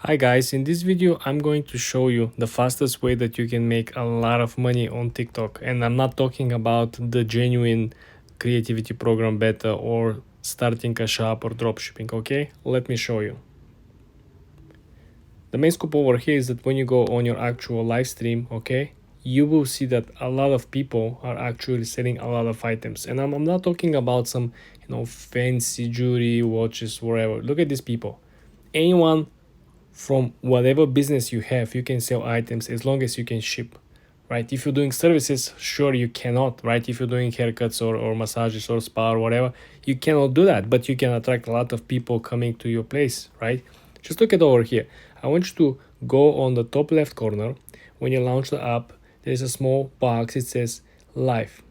Hi guys, in this video I'm going to show you the fastest way that you can make a lot of money on TikTok, and I'm not talking about the genuine creativity program beta or starting a shop or dropshipping. Okay, let me show you. The main scope over here is that when you go on your actual live stream, okay, you will see that a lot of people are actually selling a lot of items, and I'm not talking about some fancy jewelry, watches, whatever. Look at these people. Anyone from whatever business you have, you can sell items as long as you can ship, right? If you're doing services, sure, you cannot, right? If you're doing haircuts or massages or spa or whatever, you cannot do that, but you can attract a lot of people coming to your place, right? Just look at over here. I want you to go on the top left corner. When you launch the app, there's a small box. It says live.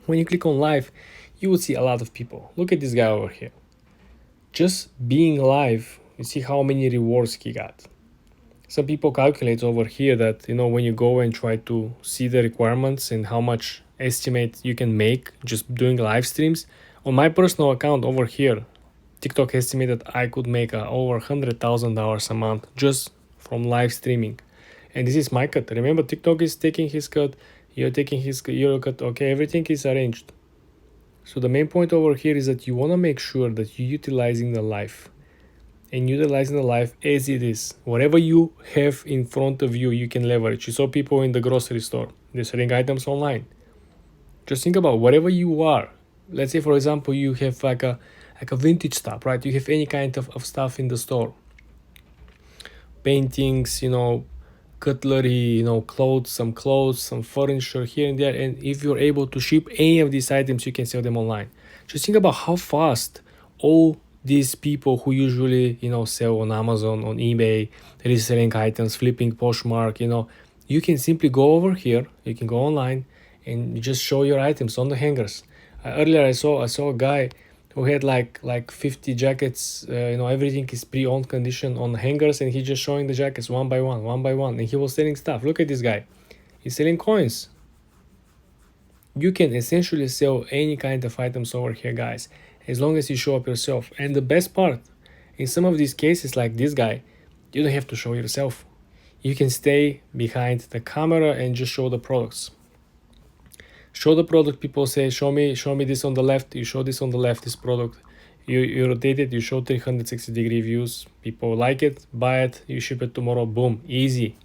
When you click on live, you will see a lot of people. Look at this guy over here. Just being live, you see how many rewards he got. Some people calculate over here that, when you go and try to see the requirements and how much estimate you can make just doing live streams. On my personal account over here, TikTok estimated I could make over $100,000 a month just from live streaming. And this is my cut. Remember, TikTok is taking his cut, you're taking your cut, okay, everything is arranged. So the main point over here is that you want to make sure that you're utilizing the live. And utilizing the live as it is. Whatever you have in front of you, you can leverage. You saw people in the grocery store. They're selling items online. Just think about whatever you are. Let's say, for example, you have like a vintage stuff, right? You have any kind of stuff in the store. Paintings, cutlery, clothes, some furniture here and there. And if you're able to ship any of these items, you can sell them online. Just think about how fast all these people who usually, sell on Amazon, on eBay, reselling items, flipping Poshmark, you can simply go over here, you can go online and just show your items on the hangers. Earlier I saw a guy who had like 50 jackets, everything is pre-owned condition on hangers, and he's just showing the jackets one by one, and he was selling stuff. Look at this guy. He's selling coins. You can essentially sell any kind of items over here, guys, as long as you show up yourself. And the best part, in some of these cases like this guy, you don't have to show yourself. You can stay behind the camera and just show the products. Show the product. People say, show me this on the left. You show this on the left, this product. You rotate it, you show 360-degree views. People like it, buy it, you ship it tomorrow. Boom, easy.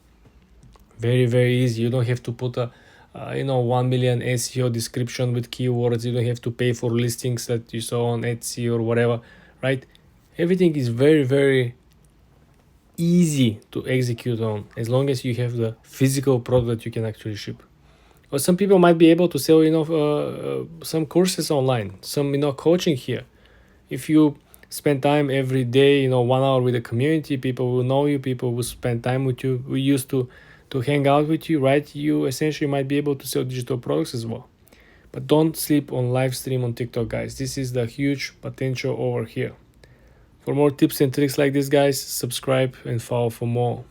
Very, very easy. You don't have to put a 1 million SEO description with keywords. You don't have to pay for listings that you saw on Etsy or whatever, right? Everything is very, very easy to execute on as long as you have the physical product that you can actually ship. Or some people might be able to sell, some courses online, some, coaching here. If you spend time every day, 1 hour with the community, people will know you, people will spend time with you, we used to hang out with you, right? You essentially might be able to sell digital products as well. But don't sleep on live stream on TikTok, guys. This is the huge potential over here. For more tips and tricks like this, guys, subscribe and follow for more.